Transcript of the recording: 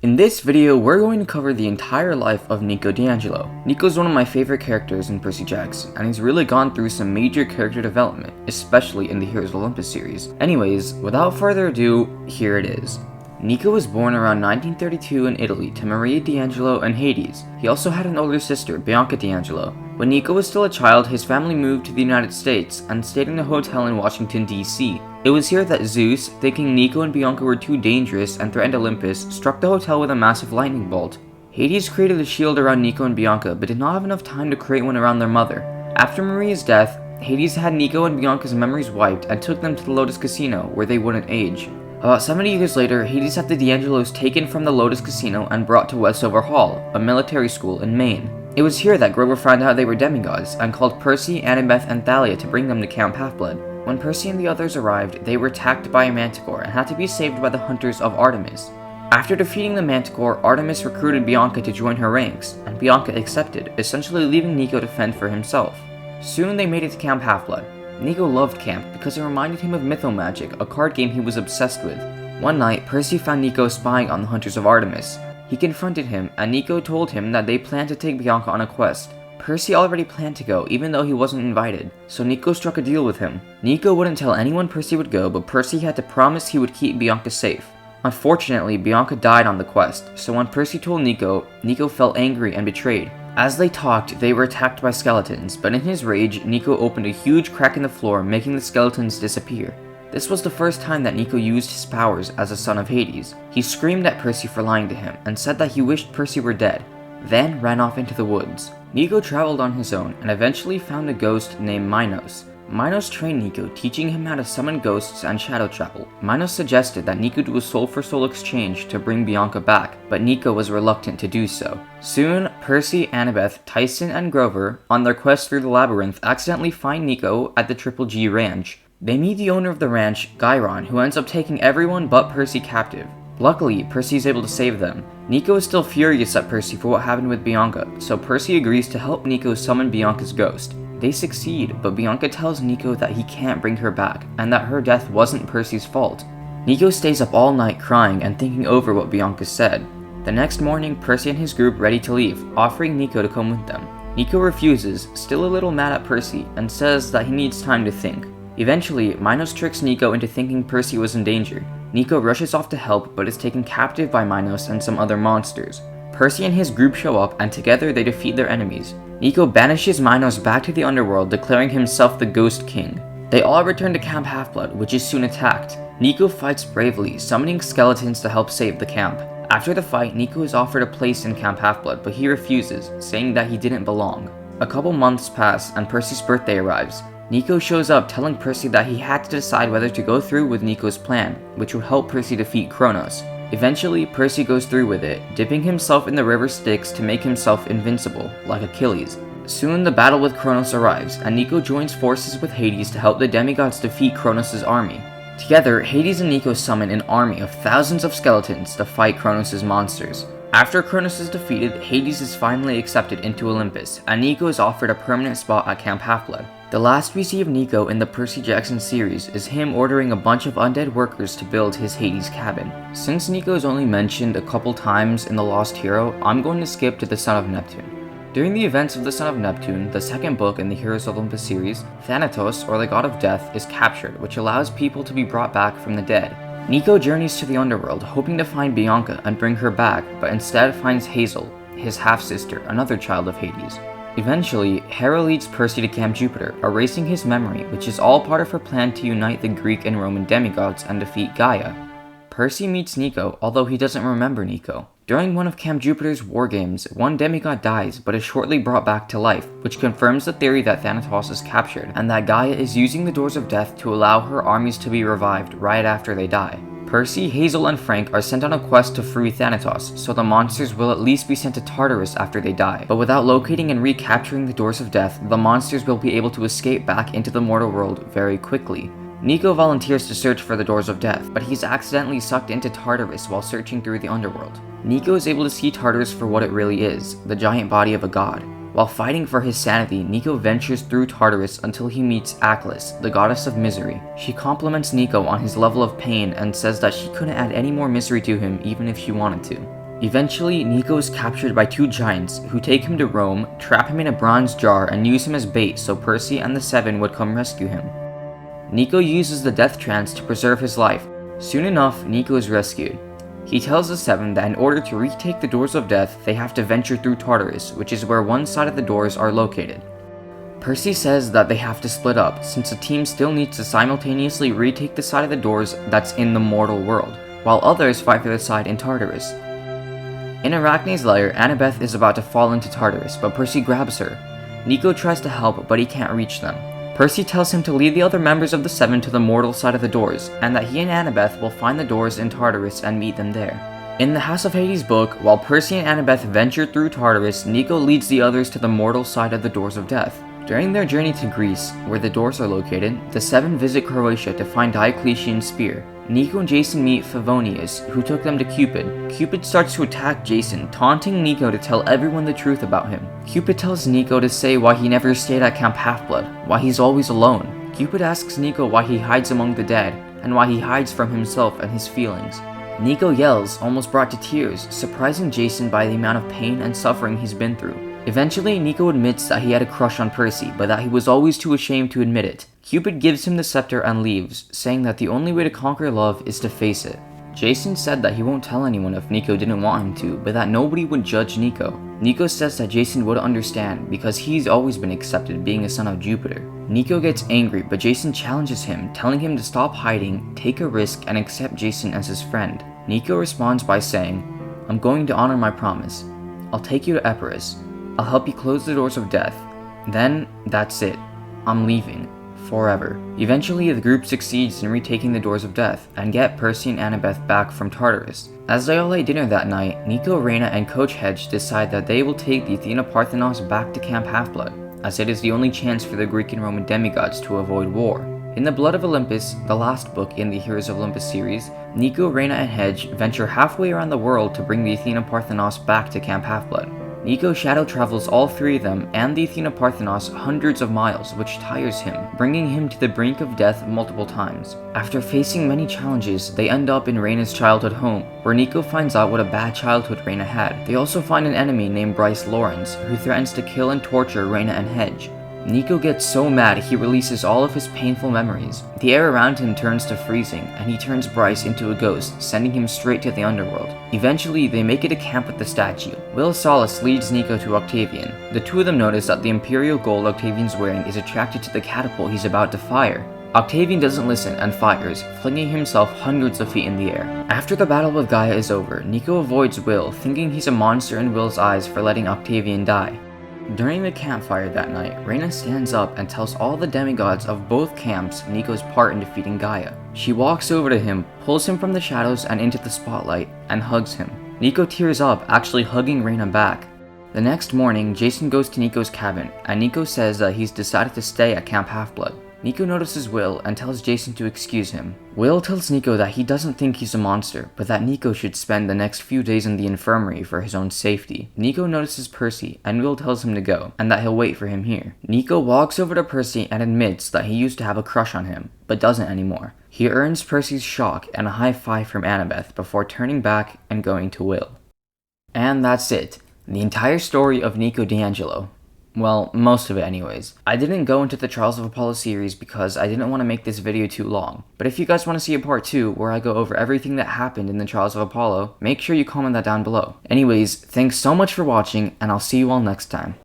In this video, we're going to cover the entire life of Nico di Angelo. Nico's one of my favorite characters in Percy Jackson, and he's really gone through some major character development, especially in the Heroes of Olympus series. Anyways, without further ado, here it is. Nico was born around 1932 in Italy to Maria di Angelo and Hades. He also had an older sister, Bianca di Angelo. When Nico was still a child, his family moved to the United States and stayed in a hotel in Washington, D.C. It was here that Zeus, thinking Nico and Bianca were too dangerous and threatened Olympus, struck the hotel with a massive lightning bolt. Hades created a shield around Nico and Bianca, but did not have enough time to create one around their mother. After Maria's death, Hades had Nico and Bianca's memories wiped and took them to the Lotus Casino, where they wouldn't age. About 70 years later, Hades had the D'Angelos taken from the Lotus Casino and brought to Westover Hall, a military school in Maine. It was here that Grover found out they were demigods and called Percy, Annabeth, and Thalia to bring them to Camp Half-Blood. When Percy and the others arrived, they were attacked by a manticore and had to be saved by the hunters of Artemis. After defeating the manticore, Artemis recruited Bianca to join her ranks, and Bianca accepted, essentially leaving Nico to fend for himself. Soon they made it to Camp Half-Blood. Nico loved camp because it reminded him of Mythomagic, a card game he was obsessed with. One night, Percy found Nico spying on the hunters of Artemis. He confronted him, and Nico told him that they planned to take Bianca on a quest. Percy already planned to go, even though he wasn't invited, so Nico struck a deal with him. Nico wouldn't tell anyone Percy would go, but Percy had to promise he would keep Bianca safe. Unfortunately, Bianca died on the quest, so when Percy told Nico, Nico felt angry and betrayed. As they talked, they were attacked by skeletons, but in his rage, Nico opened a huge crack in the floor, making the skeletons disappear. This was the first time that Nico used his powers as a son of Hades. He screamed at Percy for lying to him, and said that he wished Percy were dead, then ran off into the woods. Nico traveled on his own, and eventually found a ghost named Minos. Minos trained Nico, teaching him how to summon ghosts and shadow travel. Minos suggested that Nico do a soul-for-soul exchange to bring Bianca back, but Nico was reluctant to do so. Soon, Percy, Annabeth, Tyson, and Grover, on their quest through the labyrinth, accidentally find Nico at the Triple G Ranch. They meet the owner of the ranch, Gyron, who ends up taking everyone but Percy captive. Luckily, Percy is able to save them. Nico is still furious at Percy for what happened with Bianca, so Percy agrees to help Nico summon Bianca's ghost. They succeed, but Bianca tells Nico that he can't bring her back, and that her death wasn't Percy's fault. Nico stays up all night crying and thinking over what Bianca said. The next morning, Percy and his group ready to leave, offering Nico to come with them. Nico refuses, still a little mad at Percy, and says that he needs time to think. Eventually, Minos tricks Nico into thinking Percy was in danger. Nico rushes off to help, but is taken captive by Minos and some other monsters. Percy and his group show up, and together they defeat their enemies. Nico banishes Minos back to the underworld, declaring himself the Ghost King. They all return to Camp Half-Blood, which is soon attacked. Nico fights bravely, summoning skeletons to help save the camp. After the fight, Nico is offered a place in Camp Half-Blood, but he refuses, saying that he didn't belong. A couple months pass, and Percy's birthday arrives. Nico shows up, telling Percy that he had to decide whether to go through with Nico's plan, which would help Percy defeat Kronos. Eventually, Percy goes through with it, dipping himself in the river Styx to make himself invincible, like Achilles. Soon the battle with Kronos arrives, and Nico joins forces with Hades to help the demigods defeat Kronos' army. Together, Hades and Nico summon an army of thousands of skeletons to fight Kronos' monsters. After Kronos is defeated, Hades is finally accepted into Olympus, and Nico is offered a permanent spot at Camp Half-Blood. The last we see of Nico in the Percy Jackson series is him ordering a bunch of undead workers to build his Hades cabin. Since Nico is only mentioned a couple times in The Lost Hero, I'm going to skip to the Son of Neptune. During the events of the Son of Neptune, the second book in the Heroes of Olympus series, Thanatos, or the God of Death, is captured, which allows people to be brought back from the dead. Nico journeys to the underworld, hoping to find Bianca and bring her back, but instead finds Hazel, his half-sister, another child of Hades. Eventually, Hera leads Percy to Camp Jupiter, erasing his memory, which is all part of her plan to unite the Greek and Roman demigods and defeat Gaia. Percy meets Nico, although he doesn't remember Nico. During one of Camp Jupiter's war games, one demigod dies, but is shortly brought back to life, which confirms the theory that Thanatos is captured, and that Gaia is using the Doors of Death to allow her armies to be revived right after they die. Percy, Hazel, and Frank are sent on a quest to free Thanatos, so the monsters will at least be sent to Tartarus after they die. But without locating and recapturing the Doors of Death, the monsters will be able to escape back into the mortal world very quickly. Nico volunteers to search for the Doors of Death, but he's accidentally sucked into Tartarus while searching through the underworld. Nico is able to see Tartarus for what it really is, the giant body of a god. While fighting for his sanity, Nico ventures through Tartarus until he meets Aklis, the goddess of misery. She compliments Nico on his level of pain and says that she couldn't add any more misery to him even if she wanted to. Eventually, Nico is captured by two giants who take him to Rome, trap him in a bronze jar, and use him as bait so Percy and the Seven would come rescue him. Nico uses the death trance to preserve his life. Soon enough, Nico is rescued. He tells the Seven that in order to retake the Doors of Death, they have to venture through Tartarus, which is where one side of the doors are located. Percy says that they have to split up, since the team still needs to simultaneously retake the side of the doors that's in the mortal world, while others fight for the side in Tartarus. In Arachne's lair, Annabeth is about to fall into Tartarus, but Percy grabs her. Nico tries to help, but he can't reach them. Percy tells him to lead the other members of the Seven to the mortal side of the doors, and that he and Annabeth will find the doors in Tartarus and meet them there. In the House of Hades book, while Percy and Annabeth venture through Tartarus, Nico leads the others to the mortal side of the Doors of Death. During their journey to Greece, where the doors are located, the Seven visit Croatia to find Diocletian's spear. Nico and Jason meet Favonius, who took them to Cupid. Cupid starts to attack Jason, taunting Nico to tell everyone the truth about him. Cupid tells Nico to say why he never stayed at Camp Half-Blood, why he's always alone. Cupid asks Nico why he hides among the dead, and why he hides from himself and his feelings. Nico yells, almost brought to tears, surprising Jason by the amount of pain and suffering he's been through. Eventually, Nico admits that he had a crush on Percy, but that he was always too ashamed to admit it. Cupid gives him the scepter and leaves, saying that the only way to conquer love is to face it. Jason said that he won't tell anyone if Nico didn't want him to, but that nobody would judge Nico. Nico says that Jason would understand, because he's always been accepted being a son of Jupiter. Nico gets angry, but Jason challenges him, telling him to stop hiding, take a risk, and accept Jason as his friend. Nico responds by saying, "I'm going to honor my promise. I'll take you to Epirus. I'll help you close the doors of death. Then, that's it. I'm leaving. Forever." Eventually, the group succeeds in retaking the Doors of Death, and get Percy and Annabeth back from Tartarus. As they all ate dinner that night, Nico, Reyna, and Coach Hedge decide that they will take the Athena Parthenos back to Camp Half-Blood, as it is the only chance for the Greek and Roman demigods to avoid war. In the Blood of Olympus, the last book in the Heroes of Olympus series, Nico, Reyna, and Hedge venture halfway around the world to bring the Athena Parthenos back to Camp Half-Blood. Nico shadow travels all three of them and the Athena Parthenos hundreds of miles, which tires him, bringing him to the brink of death multiple times. After facing many challenges, they end up in Reyna's childhood home, where Nico finds out what a bad childhood Reyna had. They also find an enemy named Bryce Lawrence, who threatens to kill and torture Reyna and Hedge. Nico gets so mad he releases all of his painful memories. The air around him turns to freezing, and he turns Bryce into a ghost, sending him straight to the underworld. Eventually, they make it to camp with the statue. Will Solace leads Nico to Octavian. The two of them notice that the Imperial gold Octavian's wearing is attracted to the catapult he's about to fire. Octavian doesn't listen and fires, flinging himself hundreds of feet in the air. After the battle with Gaia is over, Nico avoids Will, thinking he's a monster in Will's eyes for letting Octavian die. During the campfire that night, Reyna stands up and tells all the demigods of both camps Nico's part in defeating Gaia. She walks over to him, pulls him from the shadows and into the spotlight, and hugs him. Nico tears up, actually hugging Reyna back. The next morning, Jason goes to Nico's cabin, and Nico says that he's decided to stay at Camp Half-Blood. Nico notices Will and tells Jason to excuse him. Will tells Nico that he doesn't think he's a monster, but that Nico should spend the next few days in the infirmary for his own safety. Nico notices Percy, and Will tells him to go, and that he'll wait for him here. Nico walks over to Percy and admits that he used to have a crush on him, but doesn't anymore. He earns Percy's shock and a high five from Annabeth before turning back and going to Will. And that's it. The entire story of Nico di Angelo. Well, most of it anyways. I didn't go into the Trials of Apollo series because I didn't want to make this video too long. But if you guys want to see a part 2 where I go over everything that happened in the Trials of Apollo, make sure you comment that down below. Anyways, thanks so much for watching, and I'll see you all next time.